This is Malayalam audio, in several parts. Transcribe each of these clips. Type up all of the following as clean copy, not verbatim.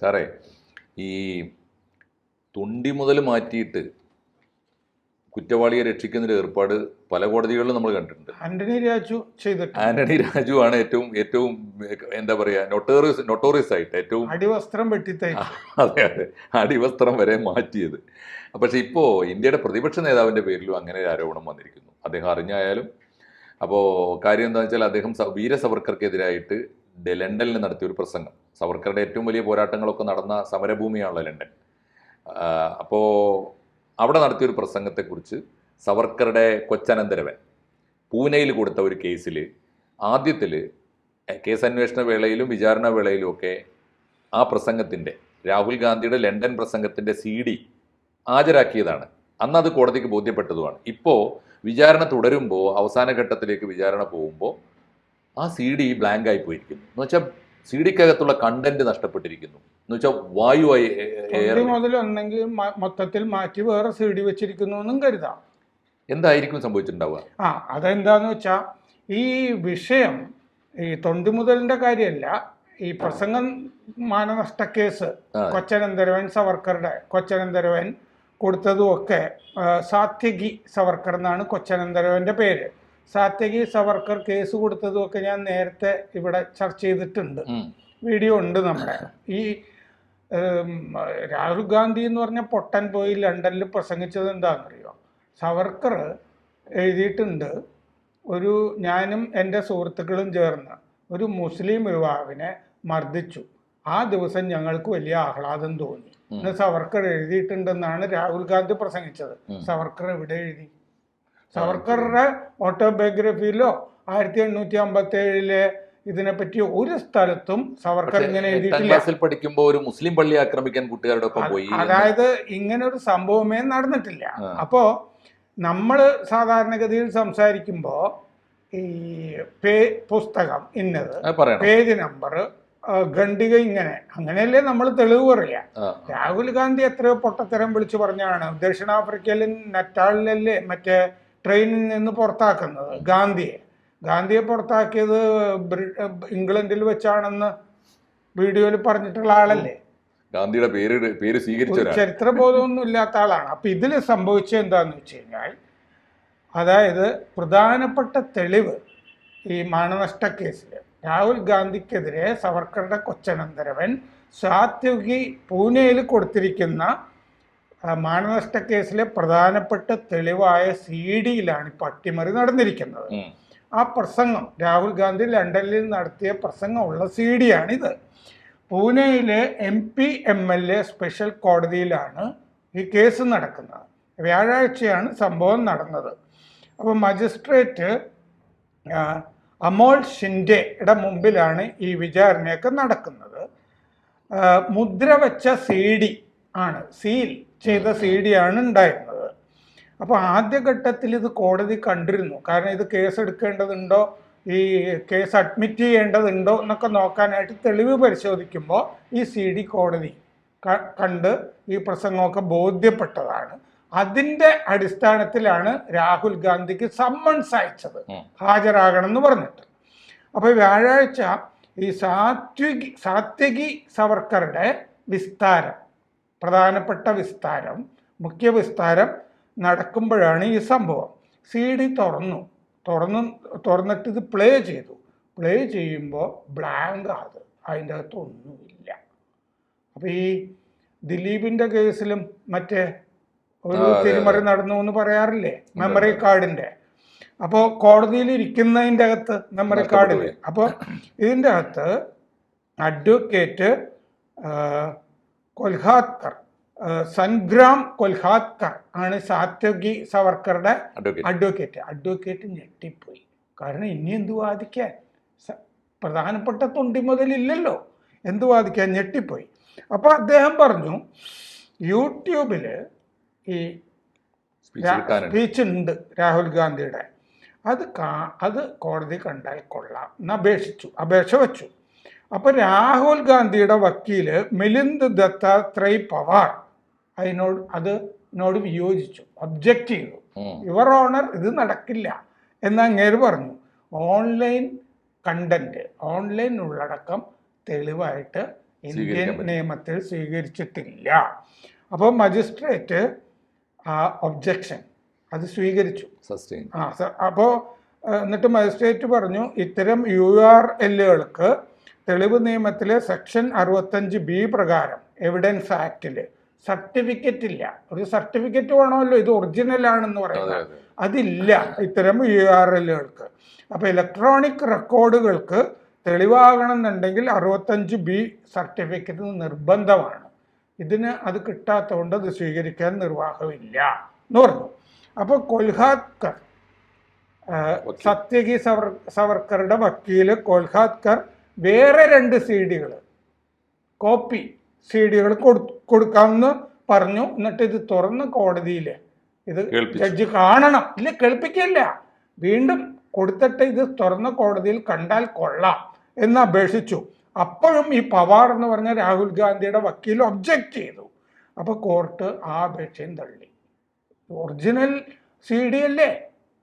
സാറേ, ഈ തൊണ്ടി മുതൽ മാറ്റിയിട്ട് കുറ്റവാളിയെ രക്ഷിക്കുന്നൊരു ഏർപ്പാട് പല കോടതികളിലും നമ്മൾ കണ്ടിട്ടുണ്ട്. ആന്റണി രാജു ചെയ്തിട്ട് ആന്റണി രാജു ആണ് ഏറ്റവും എന്താ പറയാ നൊട്ടോറിയസ് ആയിട്ട് ഏറ്റവും അടിവസ്ത്രം വെട്ടിത്തൈ. അതെ അതെ, അടിവസ്ത്രം വരെ മാറ്റിയത്. പക്ഷെ ഇപ്പോൾ ഇന്ത്യയുടെ പ്രതിപക്ഷ നേതാവിൻ്റെ പേരിലും അങ്ങനെ ഒരു ആരോപണം വന്നിരിക്കുന്നു. അദ്ദേഹം അറിഞ്ഞായാലും. അപ്പോൾ കാര്യം എന്താണെന്ന് വെച്ചാൽ അദ്ദേഹം വീര സവർക്കർക്കെതിരായിട്ട് ലണ്ടനിൽ നടത്തിയ ഒരു പ്രസംഗം. സവർക്കറുടെ ഏറ്റവും വലിയ പോരാട്ടങ്ങളൊക്കെ നടന്ന സമരഭൂമിയാണല്ലോ ലണ്ടൻ. അപ്പോൾ അവിടെ നടത്തിയൊരു പ്രസംഗത്തെക്കുറിച്ച് സവർക്കറുടെ കൊച്ചനന്തരവൻ പൂനെയിൽ കൊടുത്ത ഒരു കേസിൽ ആദ്യത്തിൽ കേസ് അന്വേഷണ വേളയിലും വിചാരണ വേളയിലും ഒക്കെ ആ പ്രസംഗത്തിൻ്റെ, രാഹുൽ ഗാന്ധിയുടെ ലണ്ടൻ പ്രസംഗത്തിൻ്റെ CD ഹാജരാക്കിയതാണ്. അന്ന് അത് കോടതിക്ക് ബോധ്യപ്പെട്ടതുമാണ്. ഇപ്പോൾ വിചാരണ തുടരുമ്പോൾ, അവസാന ഘട്ടത്തിലേക്ക് വിചാരണ പോകുമ്പോൾ ആ CD ബ്ലാങ്ക് ആയി പോയിരിക്കുന്നു. എന്ന് വെച്ചാൽ CD-ക്കകത്തുള്ള കണ്ടന്റ് നഷ്ടപ്പെട്ടിരിക്കുന്നു. എന്ന് വെച്ചാൽ വായുവായി മുതൽ ഒന്നെങ്കിൽ മൊത്തത്തിൽ മാറ്റി വേറെ CD വെച്ചിരിക്കുന്നു എന്നും കരുതാം. എന്തായിരിക്കും സംഭവിച്ചിട്ടുണ്ടാവുക? അതെന്താന്ന് വെച്ചാ ഈ വിഷയം ഈ തൊണ്ടിമുതലിന്റെ കാര്യമല്ല, ഈ പ്രസംഗം മാനനഷ്ട കേസ് കൊച്ചനന്തരവൻ സവർക്കറുടെ കൊച്ചനന്തരവൻ കൊടുത്തതും ഒക്കെ സാത്യകി സവർക്കർ എന്നാണ് കൊച്ചനന്തരവന്റെ പേര്. സാത്യകി സവർക്കർ കേസ് കൊടുത്തതും ഒക്കെ ഞാൻ നേരത്തെ ഇവിടെ ചർച്ച ചെയ്തിട്ടുണ്ട്, വീഡിയോ ഉണ്ട് നമ്മുടെ. ഈ രാഹുൽ ഗാന്ധി എന്ന് പറഞ്ഞ പൊട്ടൻ പോയി ലണ്ടനിൽ പ്രസംഗിച്ചത് എന്താണെന്നറിയോ? സവർക്കർ എഴുതിയിട്ടുണ്ട്, ഞാനും എൻ്റെ സുഹൃത്തുക്കളും ചേർന്ന് ഒരു മുസ്ലിം യുവാവിനെ മർദ്ദിച്ചു, ആ ദിവസം ഞങ്ങൾക്ക് വലിയ ആഹ്ലാദം തോന്നി എന്ന് സവർക്കർ എഴുതിയിട്ടുണ്ടെന്നാണ് രാഹുൽ ഗാന്ധി പ്രസംഗിച്ചത്. സവർക്കർ എവിടെ എഴുതി? സവർക്കറുടെ ഓട്ടോബയോഗ്രഫിയിലോ 1857 ഇതിനെപ്പറ്റി ഒരു സ്ഥലത്തും സവർക്കർ ഇങ്ങനെ എഴുതിയിട്ടില്ല. പഠിക്കുമ്പോൾ ഒരു മുസ്ലിം പള്ളി ആക്രമിക്കാൻ കൂട്ടുകാരുടെ ഒപ്പം പോയി, അതായത് ഇങ്ങനെ ഒരു സംഭവമേ നടന്നിട്ടില്ല. അപ്പോ നമ്മൾ സാധാരണഗതിയിൽ സംസാരിക്കുമ്പോൾ ഈ പുസ്തകം ഇന്നത്, പേജ് നമ്പർ, ഖണ്ഡിക ഇങ്ങനെ, അങ്ങനെയല്ലേ നമ്മൾ തെളിവ് പറയാ. രാഹുൽ ഗാന്ധി എത്രയോ പൊട്ടത്തരം വിളിച്ചു പറഞ്ഞാണ് ദക്ഷിണാഫ്രിക്കയിലെ നറ്റാളിലല്ലേ മറ്റേ ട്രെയിനിൽ നിന്ന് പുറത്താക്കുന്നത് ഗാന്ധിയെ പുറത്താക്കിയത് ഇംഗ്ലണ്ടിൽ വെച്ചാണെന്ന് വീഡിയോയിൽ പറഞ്ഞിട്ടുള്ള ആളല്ലേ. ഗാന്ധിയുടെ പേര് ചരിത്രബോധമൊന്നും ഇല്ലാത്ത ആളാണ്. അപ്പൊ ഇതിൽ സംഭവിച്ചത് എന്താന്ന് വെച്ച് കഴിഞ്ഞാൽ, അതായത് പ്രധാനപ്പെട്ട തെളിവ് ഈ മാനനഷ്ട കേസിൽ രാഹുൽ ഗാന്ധിക്കെതിരെ സവർക്കറുടെ കൊച്ചനന്തരവൻ സാത്യകി പൂനെയിൽ കൊടുത്തിരിക്കുന്ന മാനനഷ്ട കേസിലെ പ്രധാനപ്പെട്ട തെളിവായ CD-യിലാണ് ഇപ്പോൾ അട്ടിമറി നടന്നിരിക്കുന്നത്. ആ പ്രസംഗം രാഹുൽ ഗാന്ധി ലണ്ടനിൽ നടത്തിയ പ്രസംഗമുള്ള CD-യാണിത്. പൂനെയിലെ MP MLA സ്പെഷ്യൽ കോടതിയിലാണ് ഈ കേസ് നടക്കുന്നത്. വ്യാഴാഴ്ചയാണ് സംഭവം നടന്നത്. അപ്പോൾ മജിസ്ട്രേറ്റ് അമോൾ ഷിൻഡെയുടെ മുമ്പിലാണ് ഈ വിചാരണയൊക്കെ നടക്കുന്നത്. മുദ്ര വെച്ച CD ആണ്, സീൽ ചെയ്ത CD-യാണ് ഉണ്ടായിരുന്നത്. അപ്പോൾ ആദ്യഘട്ടത്തിൽ ഇത് കോടതി കണ്ടിരുന്നു. കാരണം ഇത് കേസ് എടുക്കേണ്ടതുണ്ടോ, ഈ കേസ് അഡ്മിറ്റ് ചെയ്യേണ്ടതുണ്ടോ എന്നൊക്കെ നോക്കാനായിട്ട് തെളിവ് പരിശോധിക്കുമ്പോൾ ഈ CD കോടതി കണ്ട് ഈ പ്രസംഗമൊക്കെ ബോധ്യപ്പെട്ടതാണ്. അതിൻ്റെ അടിസ്ഥാനത്തിലാണ് രാഹുൽ ഗാന്ധിക്ക് സമ്മൺസ് അയച്ചത്, ഹാജരാകണം എന്ന് പറഞ്ഞിട്ട്. അപ്പോൾ വ്യാഴാഴ്ച ഈ സാത്യകി സവർക്കറുടെ വിസ്താരം, പ്രധാനപ്പെട്ട വിസ്താരം, മുഖ്യ വിസ്താരം നടക്കുമ്പോഴാണ് ഈ സംഭവം. CD തുറന്നിട്ട് ഇത് പ്ലേ ചെയ്യുമ്പോൾ ബ്ലാങ്ക് അതിൻ്റെ അകത്ത് ഒന്നുമില്ല. അപ്പോൾ ഈ ദിലീപിൻ്റെ കേസിലും മറ്റേ ഒരു തിരിമറി നടന്നു എന്ന് പറയാറില്ലേ, മെമ്മറി കാർഡിൻ്റെ. അപ്പോൾ കോടതിയിൽ ഇരിക്കുന്നതിൻ്റെ അകത്ത് മെമ്മറി കാർഡിൽ, അപ്പോൾ ഇതിൻ്റെ അകത്ത് അഡ്വക്കേറ്റ് കൊൽഹാത്കർ, സംഗ്രാം കൊൽഹാത്കർ ആണ് സാത്യകി സവർക്കറുടെ അഡ്വക്കേറ്റ് ഞെട്ടിപ്പോയി. കാരണം ഇനി എന്ത് വാദിക്കാൻ, പ്രധാനപ്പെട്ട തൊണ്ടി മുതലില്ലല്ലോ, എന്ത് വാദിക്കാൻ, ഞെട്ടിപ്പോയി. അപ്പോൾ അദ്ദേഹം പറഞ്ഞു, യൂട്യൂബിൽ ഈ സ്പീച്ച് ഉണ്ട് രാഹുൽ ഗാന്ധിയുടെ, അത് കോടതി കണ്ടാൽ കൊള്ളാം എന്ന് അപേക്ഷ വെച്ചു. അപ്പോൾ രാഹുൽ ഗാന്ധിയുടെ വക്കീല് മിലിന്ദ് ദത്താത്രേയ് പവാർ അതിനോട് വിയോജിച്ചു, ഒബ്ജക്റ്റ് ചെയ്തു. യുവർ ഓണർ, ഇത് നടക്കില്ല എന്ന് അങ്ങേര് പറഞ്ഞു. ഓൺലൈൻ കണ്ടന്റ്, ഓൺലൈൻ ഉള്ളടക്കം തെളിവായിട്ട് ഇന്ത്യൻ നിയമത്തിൽ സ്വീകരിച്ചിട്ടില്ല. അപ്പോൾ മജിസ്ട്രേറ്റ് ആ ഒബ്ജക്ഷൻ അത് സ്വീകരിച്ചു. അപ്പോൾ എന്നിട്ട് മജിസ്ട്രേറ്റ് പറഞ്ഞു, ഇത്തരം URLകൾക്ക് തെളിവ് നിയമത്തിലെ സെക്ഷൻ 65B പ്രകാരം എവിഡൻസ് ആക്ടിൽ സർട്ടിഫിക്കറ്റ് ഇല്ല. ഒരു സർട്ടിഫിക്കറ്റ് വേണമല്ലോ, ഇത് ഒറിജിനൽ ആണെന്ന് പറയുന്നത്, അതില്ല ഇത്തരം URLകൾക്ക്. അപ്പോൾ ഇലക്ട്രോണിക് റെക്കോർഡുകൾക്ക് തെളിവാകണമെന്നുണ്ടെങ്കിൽ 65B സർട്ടിഫിക്കറ്റ് നിർബന്ധമാണ്. ഇതിന് അത് കിട്ടാത്തതുകൊണ്ട് അത് സ്വീകരിക്കാൻ നിർവാഹമില്ല എന്ന് പറഞ്ഞു. അപ്പോൾ കൊൽഹാത്കർ, സത്യകി സവർക്കറുടെ വക്കീല് കൊൽഹാത്കർ വേറെ 2 CD-കൾ കോപ്പി CD-കൾ കൊടുക്കാമെന്ന് പറഞ്ഞു. എന്നിട്ട് ഇത് തുറന്ന് കോടതിയിൽ ഇത് ജഡ്ജി കാണണം, ഇല്ല കേൾപ്പിക്കില്ല, വീണ്ടും കൊടുത്തിട്ട് ഇത് തുറന്ന കോടതിയിൽ കണ്ടാൽ കൊള്ളാം എന്ന് അപേക്ഷിച്ചു. അപ്പോഴും ഈ പവാർ എന്ന് പറഞ്ഞ രാഹുൽ ഗാന്ധിയുടെ വക്കീൽ ഒബ്ജക്റ്റ് ചെയ്തു. അപ്പോൾ കോർട്ട് ആ അപേക്ഷയും തള്ളി. ഒറിജിനൽ CD അല്ലേ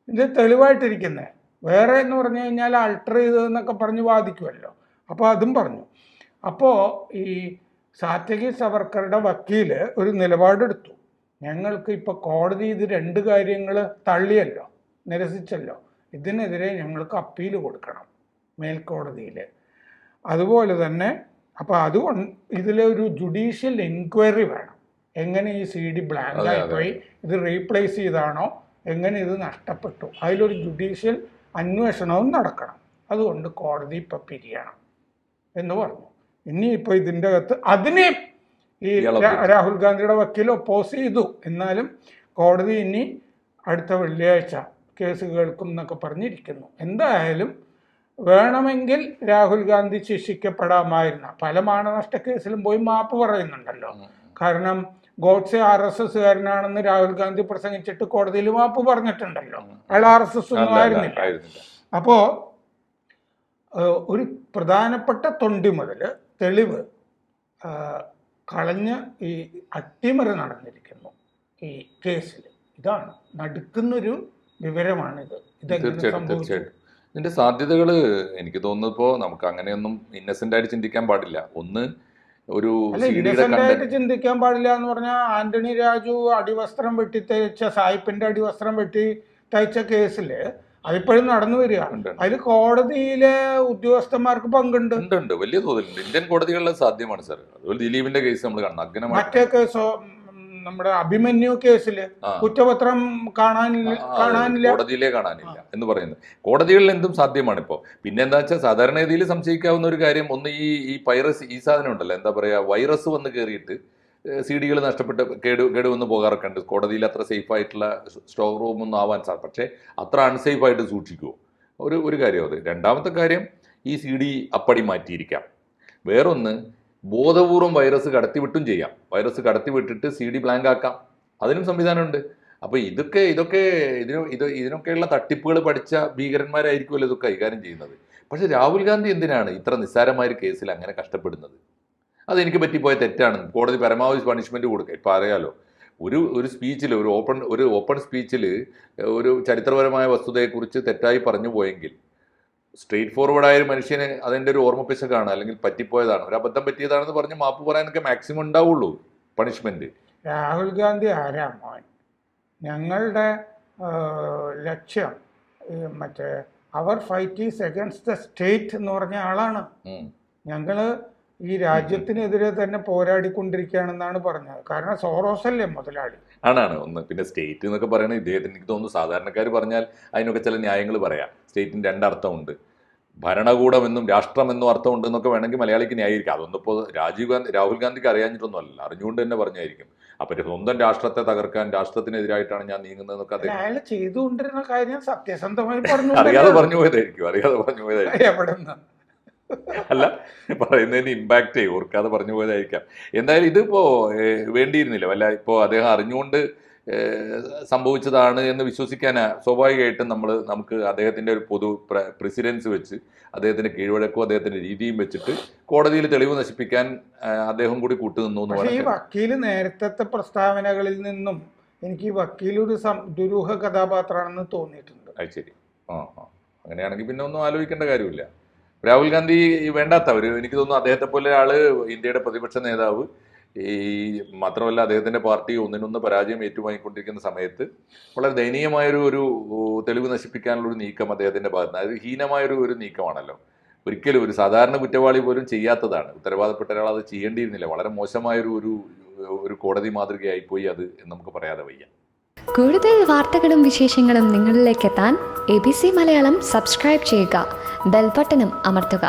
ഇത് തെളിവായിട്ടിരിക്കുന്നത്, വേറെ എന്ന് പറഞ്ഞു കഴിഞ്ഞാൽ അൾട്ടർ ചെയ്തതെന്നൊക്കെ പറഞ്ഞ് വാദിക്കുമല്ലോ. അപ്പോൾ അതും പറഞ്ഞു. അപ്പോൾ ഈ സാത്യകി സവർക്കറുടെ വക്കീല് ഒരു നിലപാടെടുത്തു. ഞങ്ങൾക്ക് ഇപ്പോൾ കോടതി ഇത് 2 കാര്യങ്ങൾ തള്ളിയല്ലോ, നിരസിച്ചല്ലോ, ഇതിനെതിരെ ഞങ്ങൾക്ക് അപ്പീൽ കൊടുക്കണം മേൽക്കോടതിയിൽ. അതുപോലെ തന്നെ അപ്പോൾ അതുകൊണ്ട് ഇതിലൊരു ജുഡീഷ്യൽ എൻക്വയറി വേണം. എങ്ങനെ ഈ CD ബ്ലാങ്ക് ആയിപ്പോയി, ഇത് റീപ്ലേസ് ചെയ്താണോ, എങ്ങനെ ഇത് നഷ്ടപ്പെട്ടു, അതിലൊരു ജുഡീഷ്യൽ അന്വേഷണവും നടക്കണം. അതുകൊണ്ട് കോടതി ഇപ്പം പിരിയണം എന്ന് പറഞ്ഞു. ഇനിയിപ്പോൾ ഇതിൻ്റെ അകത്ത് അതിനെ ഈ രാഹുൽ ഗാന്ധിയുടെ വക്കീൽ ഒപ്പോസ് ചെയ്തു. എന്നാലും കോടതി ഇനി അടുത്ത വെള്ളിയാഴ്ച കേസ് കേൾക്കും എന്നൊക്കെ പറഞ്ഞിരിക്കുന്നു. എന്തായാലും വേണമെങ്കിൽ രാഹുൽ ഗാന്ധി ശിക്ഷിക്കപ്പെടാമായിരുന്ന പല മാനനഷ്ട കേസിലും പോയി മാപ്പ് പറയുന്നുണ്ടല്ലോ. കാരണം ഗോഡ്സെ RSSകാരനാണെന്ന് രാഹുൽ ഗാന്ധി പ്രസംഗിച്ചിട്ട് കോടതിയിൽ മാപ്പ് പറഞ്ഞിട്ടുണ്ടല്ലോ. അയാൾ RSS ഒന്നും ആയിരുന്നില്ല. അപ്പോൾ ഒരു പ്രധാനപ്പെട്ട തൊണ്ടി മുതൽ തെളിവ് കളഞ്ഞ് ഈ അട്ടിമറി നടന്നിരിക്കുന്നു ഈ കേസിൽ. ഇതാണ് നടുക്കുന്നൊരു വിവരമാണിത്. ഇതെങ്ങനെ സംഭവിച്ചു? ഇതിന്റെ സാധ്യതകൾ എനിക്ക് തോന്നുന്നു ഇപ്പോൾ നമുക്ക് അങ്ങനെയൊന്നും ഇന്നസെന്റ് ആയിട്ട് ചിന്തിക്കാൻ പാടില്ല. ഒന്ന്, ഒരു ഇന്നസെന്റ് ആയിട്ട് ചിന്തിക്കാൻ പാടില്ല എന്ന് പറഞ്ഞാൽ ആന്റണി രാജു അടിവസ്ത്രം വെട്ടി തയ്ച്ച, സായിപ്പിന്റെ അടിവസ്ത്രം വെട്ടി തയ്ച്ച കേസില് അതിപ്പോഴും നടന്നു വരിക. അതിൽ കോടതിയിലെ ഉദ്യോഗസ്ഥന്മാർക്ക് പങ്കുണ്ട്, ഉണ്ട്, വലിയ തോതിലുണ്ട്. ഇന്ത്യൻ കോടതികളിൽ സാധ്യമാണ് സാർ. അതുപോലെ ദിലീപിന്റെ കേസ് നമ്മൾ കാണണം. മറ്റേ കേസോ നമ്മുടെ അഭിമന്യു കേസില് കുറ്റപത്രം കാണാനില്ല, കോടതിയിലേ കാണാനില്ല എന്ന് പറയുന്നത്. കോടതികളിൽ എന്തും സാധ്യമാണ് ഇപ്പോൾ. പിന്നെ എന്താ വെച്ചാൽ സാധാരണഗതിയിൽ സംശയിക്കാവുന്ന ഒരു കാര്യം, ഒന്ന് ഈ പൈറസ്, ഈ സാധനം ഉണ്ടല്ലോ, എന്താ പറയാ, വൈറസ് വന്ന് കയറിയിട്ട് CD-കൾ നഷ്ടപ്പെട്ട് കേടുവന്ന് പോകാറൊക്കെ ഉണ്ട്. കോടതിയിൽ അത്ര സേഫ് ആയിട്ടുള്ള സ്റ്റോക്ക് റൂമൊന്നും ആവാൻ സാധിക്കും. പക്ഷേ അത്ര അൺസേഫ് ആയിട്ട് സൂക്ഷിക്കുമോ? ഒരു കാര്യം അത്. രണ്ടാമത്തെ കാര്യം, ഈ CD അപ്പടി മാറ്റിയിരിക്കാം. വേറൊന്ന്, ബോധപൂർവം വൈറസ് കടത്തിവിട്ടും ചെയ്യാം. വൈറസ് കടത്തിവിട്ടിട്ട് CD ബ്ലാങ്ക് ആക്കാം, അതിനും സംവിധാനമുണ്ട്. അപ്പോൾ ഇതിനൊക്കെയുള്ള തട്ടിപ്പുകൾ പഠിച്ച ഭീകരന്മാരായിരിക്കുമല്ലോ ഇതൊക്കെ കൈകാര്യം ചെയ്യുന്നത്. പക്ഷേ രാഹുൽ ഗാന്ധി എന്തിനാണ് ഇത്ര നിസ്സാരമായ ഒരു കേസിൽ അങ്ങനെ കഷ്ടപ്പെടുന്നത്? അതെനിക്ക് പറ്റിപ്പോയ തെറ്റാണ്. കോടതി പരമാവധി പണിഷ്മെന്റ് കൊടുക്കുക. ഇപ്പം അറിയാലോ, ഒരു സ്പീച്ചിൽ, ഒരു ഓപ്പൺ സ്പീച്ചിൽ ഒരു ചരിത്രപരമായ വസ്തുതയെക്കുറിച്ച് തെറ്റായി പറഞ്ഞു പോയെങ്കിൽ സ്ട്രെയിറ്റ് ഫോർവേഡായ ഒരു മനുഷ്യന് അതിൻ്റെ ഒരു ഓർമ്മപ്പിശകാണ്, അല്ലെങ്കിൽ പറ്റിപ്പോയതാണ്, ഒരു അബദ്ധം പറ്റിയതാണെന്ന് പറഞ്ഞ് മാപ്പ് പറയാനൊക്കെ മാക്സിമം ഉണ്ടാവുള്ളൂ പണിഷ്മെന്റ്. രാഹുൽ ഗാന്ധി ആരാ മോൻ? ഞങ്ങളുടെ ലക്ഷ്യം മറ്റേ അവർ fight is against the state എന്ന് പറഞ്ഞ ആളാണ്. ഞങ്ങൾ ഈ രാജ്യത്തിനെതിരെ തന്നെ പോരാടിക്കൊണ്ടിരിക്കുകയാണെന്നാണ് പറഞ്ഞത്. കാരണം സോറോസ് അല്ലേ മുതലാളി. ആണാണ് ഒന്ന്. പിന്നെ സ്റ്റേറ്റ് എന്നൊക്കെ പറയുന്നത് ഇദ്ദേഹത്തിന്, എനിക്ക് തോന്നുന്നു സാധാരണക്കാർ പറഞ്ഞാൽ അതിനൊക്കെ ചില ന്യായങ്ങൾ പറയാം. സ്റ്റേറ്റിന് 2 അർത്ഥമുണ്ട്, ഭരണകൂടം എന്നും രാഷ്ട്രം എന്നും അർത്ഥമുണ്ട് എന്നൊക്കെ വേണമെങ്കിൽ മലയാളിക്ക് ന്യായീകരിക്കാം. അതൊന്നും ഇപ്പോൾ രാഹുൽ ഗാന്ധിക്ക് അറിയാഞ്ഞിട്ടൊന്നും അല്ല, അറിഞ്ഞുകൊണ്ട് തന്നെ പറഞ്ഞായിരിക്കും. അപ്പൊ സ്വന്തം രാഷ്ട്രത്തെ തകർക്കാൻ, രാഷ്ട്രത്തിനെതിരായിട്ടാണ് ഞാൻ നീങ്ങുന്നതെന്നൊക്കെ അയാൾ ചെയ്തുകൊണ്ടിരുന്ന കാര്യം സത്യസന്ധമായി പറഞ്ഞു, അറിയാതെ പറഞ്ഞു പോയതായിരിക്കും. എവിടെന്ന് അല്ല, പറയുന്നതിന് ഇമ്പാക്റ്റ് ഓർക്കാതെ പറഞ്ഞു പോയതായിരിക്കാം. എന്തായാലും ഇതിപ്പോ വേണ്ടിയിരുന്നില്ല. വല്ല ഇപ്പോൾ അദ്ദേഹം അറിഞ്ഞുകൊണ്ട് സംഭവിച്ചതാണ് എന്ന് വിശ്വസിക്കാനാ സ്വാഭാവികമായിട്ടും നമുക്ക് അദ്ദേഹത്തിന്റെ ഒരു പൊതു പ്രസിഡൻസ് വെച്ച് അദ്ദേഹത്തിന്റെ കീഴ്വഴക്കവും അദ്ദേഹത്തിന്റെ രീതിയും വെച്ചിട്ട് കോടതിയിൽ തെളിവ് നശിപ്പിക്കാൻ അദ്ദേഹം കൂടി കൂട്ടുനിന്നു. ഈ വക്കീല് നേരത്തെ പ്രസ്താവനകളിൽ നിന്നും എനിക്ക് ഈ വക്കീലൊരു ദുരൂഹ കഥാപാത്രമാണെന്ന് തോന്നിയിട്ടുണ്ട്. അത് ശരി. അങ്ങനെയാണെങ്കിൽ പിന്നെ ഒന്നും ആലോചിക്കേണ്ട കാര്യമില്ല. രാഹുൽ ഗാന്ധി വേണ്ടാത്തവർ, എനിക്ക് തോന്നുന്നു അദ്ദേഹത്തെ പോലെ ഒരാള് ഇന്ത്യയുടെ പ്രതിപക്ഷ നേതാവ്, ഈ മാത്രമല്ല അദ്ദേഹത്തിന്റെ പാർട്ടി ഒന്നിനൊന്ന് പരാജയം ഏറ്റുവാങ്ങിക്കൊണ്ടിരിക്കുന്ന സമയത്ത് വളരെ ദയനീയമായൊരു ഒരു തെളിവ് നശിപ്പിക്കാനുള്ള ഒരു നീക്കം അദ്ദേഹത്തിന്റെ ഭാഗത്ത് നിന്ന്, അത് ഹീനമായൊരു നീക്കമാണല്ലോ. ഒരിക്കലും ഒരു സാധാരണ കുറ്റവാളി പോലും ചെയ്യാത്തതാണ്. ഉത്തരവാദപ്പെട്ട ഒരാൾ അത് ചെയ്യേണ്ടിയിരുന്നില്ല. വളരെ മോശമായൊരു ഒരു ഒരു കോടതി മാതൃകയായി പോയി അത് എന്ന് നമുക്ക് പറയാതെ വയ്യ. കൂടുതൽ വാർത്തകളും വിശേഷങ്ങളും നിങ്ങളിലേക്ക് എത്താൻ ABC മലയാളം സബ്സ്ക്രൈബ് ചെയ്യുക, ബെൽ ബട്ടണും അമർത്തുക.